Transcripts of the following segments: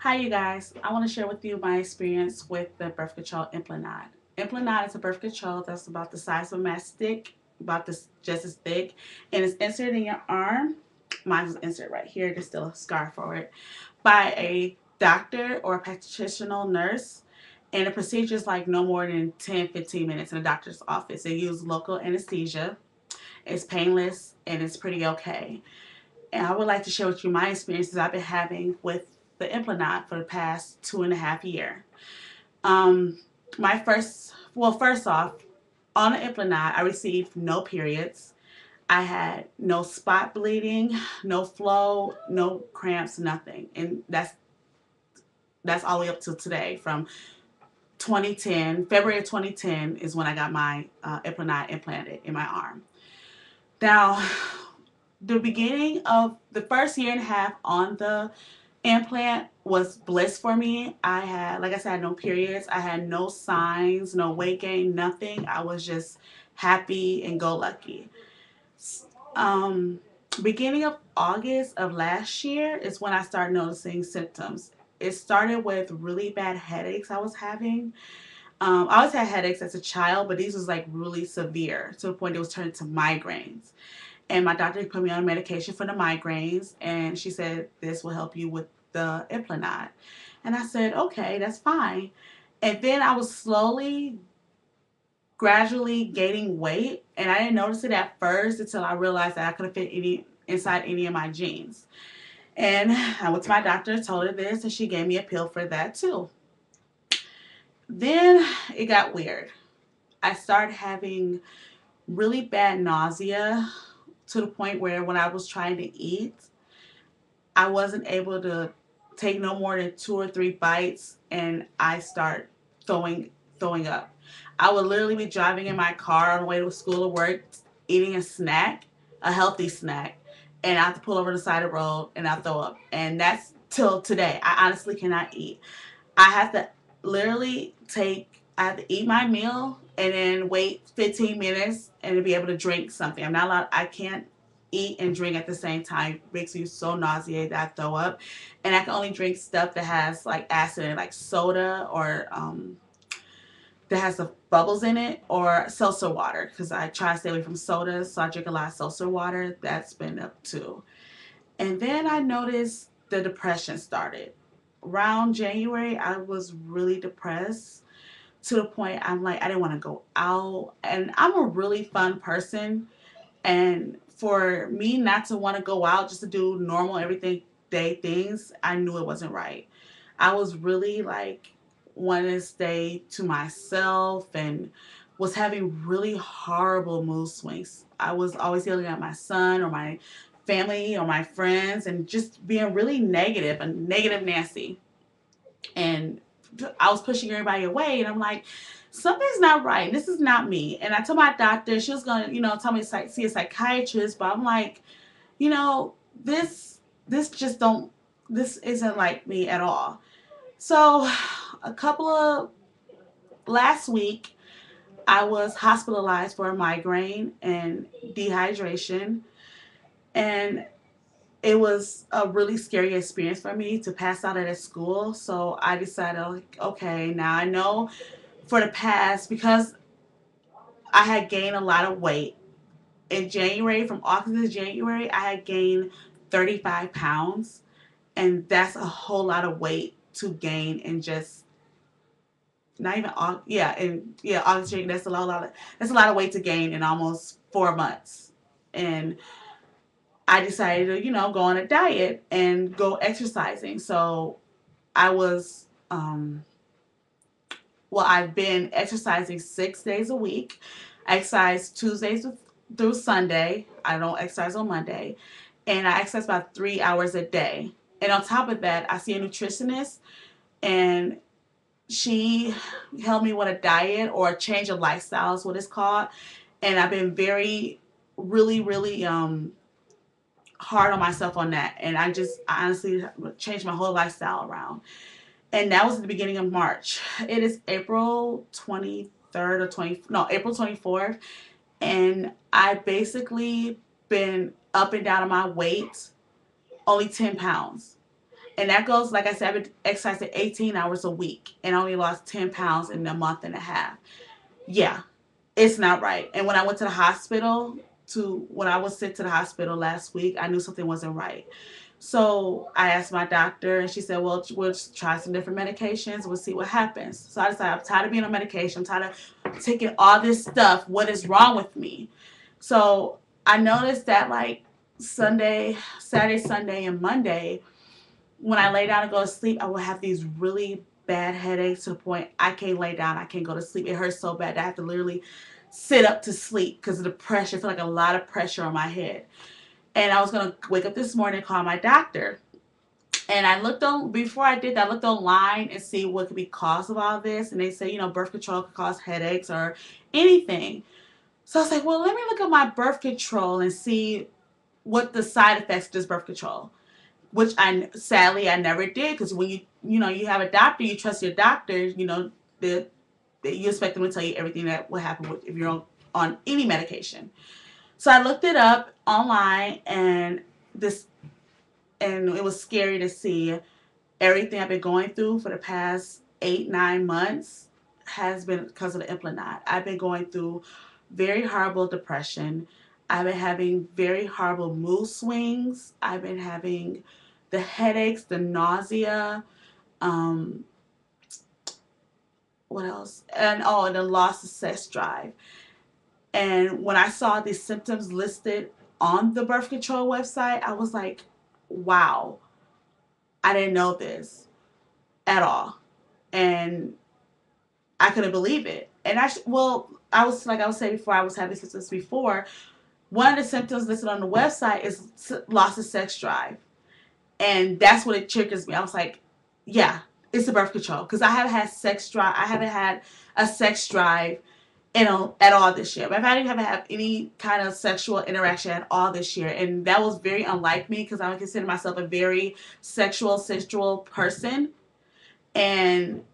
Hi, you guys. I want to share with you my experience with the birth control Implanon. Implanon is a birth control that's about the size of a matchstick, about this just as thick, and it's inserted in your arm. Mine is inserted right here. There's still a scar for it by a doctor or a practitioner nurse. And the procedure is like no more than 10-15 minutes in a doctor's office. They use local anesthesia. It's painless and it's pretty okay. And I would like to share with you my experiences I've been having with the Implanon for the past 2.5 years. Um, first off, on the Implanon, I received no periods. I had no spot bleeding, no flow, no cramps, nothing, and that's all the way up to today. From 2010, February of 2010 is when I got my Implanon implanted in my arm. Now, the beginning of the first year and a half on the implant was bliss for me. I had, like I said, no periods. I had no signs, no weight gain, nothing. I was just happy and go lucky. Um, Beginning of August of last year is when I started noticing symptoms. It started with really bad headaches I was having. I always had headaches as a child, but these was like really severe to the point it was turning to migraines. And my doctor put me on medication for the migraines, and she said this will help you with the Implanon. And I said, okay, that's fine. And then I was slowly, gradually gaining weight, and I didn't notice it at first until I realized that I couldn't fit any inside any of my jeans. And I went to my doctor, told her this, and she gave me a pill for that too. Then it got weird. I started having really bad nausea to the point where when I was trying to eat, I wasn't able to take no more than 2 or 3 bites, and I start throwing up. I would literally be driving in my car on the way to school or work, eating a snack, a healthy snack, and I have to pull over the side of the road and I throw up. And that's till today. I honestly cannot eat. I have to literally I have to eat my meal and then wait 15 minutes and to be able to drink something. I'm not allowed, I can't eat and drink at the same time. It makes me so nauseated that I throw up. And I can only drink stuff that has like acid in it, like soda or that has the bubbles in it, or seltzer water because I try to stay away from sodas. So I drink a lot of seltzer water. That's been up too. And then I noticed the depression started. Around January, I was really depressed to the point I'm like, I didn't want to go out. And I'm a really fun person. And for me not to want to go out just to do normal everything day things, I knew it wasn't right. I was really like wanting to stay to myself and was having really horrible mood swings. I was always yelling at my son or my family or my friends and just being really negative and negative Nancy. And I was pushing everybody away, and I'm like, something's not right. This is not me. And I told my doctor she was gonna, tell me to see a psychiatrist, but I'm like, you know, this just don't this isn't like me at all. So a couple of last week I was hospitalized for a migraine and dehydration, and it was a really scary experience for me to pass out at a school. So I decided, like, okay, now I know for the past, because I had gained a lot of weight in January, from August to January, I had gained 35 pounds. And that's a whole lot of weight to gain in just not even yeah, and yeah, August, January, that's a lot of weight to gain in almost 4 months. And I decided to, go on a diet and go exercising. So I was, I've been exercising 6 days a week. I exercise Tuesdays through Sunday. I don't exercise on Monday. And I exercise about 3 hours a day. And on top of that, I see a nutritionist, and she helped me with a diet or a change of lifestyle is what it's called. And I've been really, really hard on myself on that. And I honestly changed my whole lifestyle around. And that was at the beginning of March. It is April 23rd or 20, no, April 24th. And I basically been up and down on my weight only 10 pounds. And that goes, like I said, I've been exercising 18 hours a week and I only lost 10 pounds in a month and a half. Yeah, it's not right. And when I went to the hospital, when I was sent to the hospital last week, I knew something wasn't right. So I asked my doctor, and she said, "Well, we'll just try some different medications. We'll see what happens." So I decided I'm tired of being on medication. I'm tired of taking all this stuff. What is wrong with me? So I noticed that like Saturday, Sunday, and Monday, when I lay down and go to sleep, I will have these really bad headaches to the point I can't lay down. I can't go to sleep. It hurts so bad that I have to literally sit up to sleep because of the pressure. I feel like a lot of pressure on my head. And I was going to wake up this morning and call my doctor. And I looked on, before I did that, I looked online and see what could be cause of all this. And they say, birth control could cause headaches or anything. So I was like, well, let me look at my birth control and see what the side effects of this birth control, which sadly I never did, because when you have a doctor, you trust your doctor, that you expect them to tell you everything that will happen if you're on any medication. So I looked it up online, and it was scary to see everything I've been going through for the past 8-9 months has been because of the Implanon. I've been going through very horrible depression. I've been having very horrible mood swings. I've been having the headaches, the nausea, um, what else? And the loss of sex drive. And when I saw these symptoms listed on the birth control website, I was like, wow, I didn't know this at all. And I couldn't believe it. And I was like I was saying before, I was having symptoms before. One of the symptoms listed on the website is loss of sex drive. And that's what it triggers me. I was like, yeah, it's the birth control. Because I haven't had sex drive. I haven't had a sex drive at all this year. But I haven't had any kind of sexual interaction at all this year. And that was very unlike me, because I would consider myself a very sensual person. And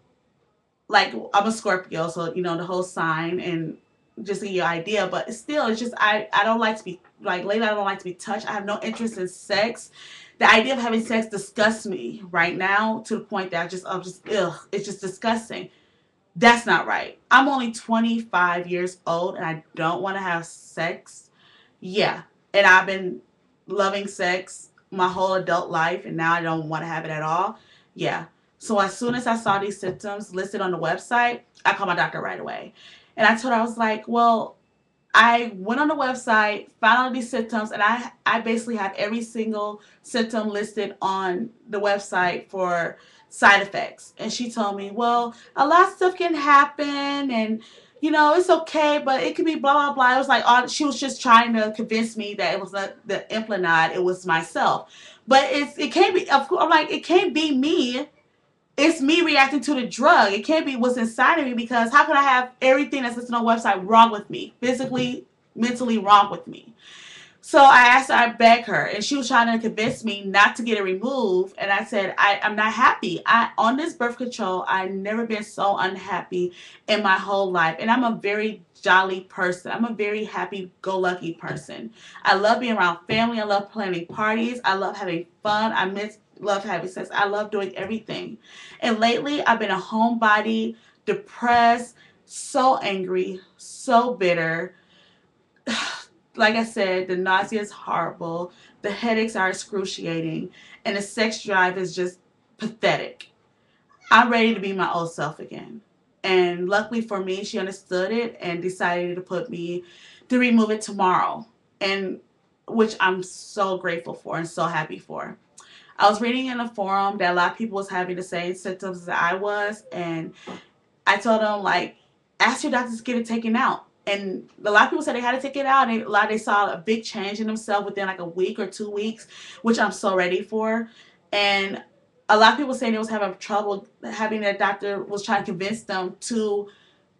like, I'm a Scorpio, so the whole sign, and just to give you an idea. But still, it's just I don't like to be like lately. I don't like to be touched. I have no interest in sex. The idea of having sex disgusts me right now, to the point that I'm just ugh. It's just disgusting. That's not right. I'm only 25 years old and I don't want to have sex. Yeah, and I've been loving sex my whole adult life, and now I don't want to have it at all. Yeah. So as soon as I saw these symptoms listed on the website, I called my doctor right away. And I told her, I was like, well, I went on the website, found all these symptoms, and I basically have every single symptom listed on the website for side effects. And she told me, well, a lot of stuff can happen, and it's okay, but it could be blah blah blah. It was like she was just trying to convince me that it was not the implant, it was myself. But it can't be. Of course, I'm like, it can't be me. It's me reacting to the drug. It can't be what's inside of me, because how could I have everything that's listed on the website wrong with me? Physically, mentally wrong with me. So I asked her, I begged her, and she was trying to convince me not to get it removed. And I said, I'm not happy. On this birth control, I've never been so unhappy in my whole life. And I'm a very jolly person. I'm a very happy-go-lucky person. I love being around family. I love planning parties. I love having fun. Love having sex. I love doing everything. And lately, I've been a homebody, depressed, so angry, so bitter. Like I said, the nausea is horrible, the headaches are excruciating, and the sex drive is just pathetic. I'm ready to be my old self again. And luckily for me, she understood it and decided to remove it tomorrow. And which I'm so grateful for and so happy for. I was reading in a forum that a lot of people was having the same symptoms as I was, and I told them, like, ask your doctors to get it taken out. And a lot of people said they had to take it out, and they saw a big change in themselves within like a week or 2 weeks, which I'm so ready for. And a lot of people saying they was having trouble, having their doctor was trying to convince them to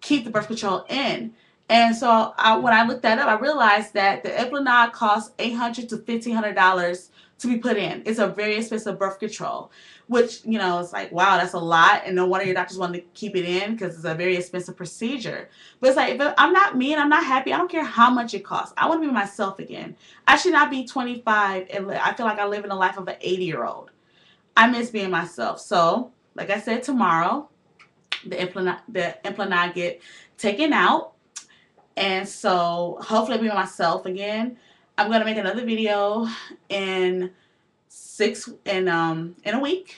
keep the birth control in. And so when I looked that up, I realized that the Implanon costs $800 to $1,500 to be put in. It's a very expensive birth control, which, it's like, wow, that's a lot. And no wonder your doctors want to keep it in, because it's a very expensive procedure. But it's like, if I'm not me and I'm not happy, I don't care how much it costs. I want to be myself again. I should not be 25 and I feel like I live in the life of an 80-year-old. I miss being myself. So, like I said, tomorrow the implant get taken out, and so hopefully I'll be myself again. I'm gonna make another video in in a week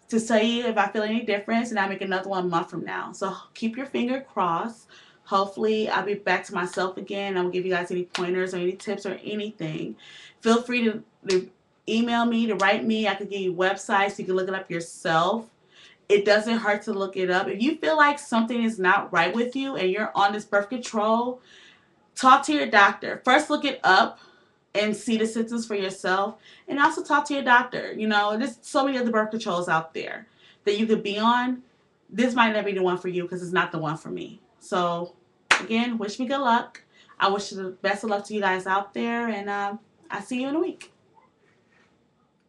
to tell you if I feel any difference, and I'll make another one a month from now. So keep your finger crossed. Hopefully I'll be back to myself again. I will give you guys any pointers or any tips or anything. Feel free to email me, to write me. I can give you websites so you can look it up yourself. It doesn't hurt to look it up. If you feel like something is not right with you and you're on this birth control, talk to your doctor. First, look it up and see the symptoms for yourself, and also talk to your doctor. You know, there's so many other birth controls out there that you could be on. This might not be the one for you because it's not the one for me. So, again, wish me good luck. I wish the best of luck to you guys out there, and I'll see you in a week.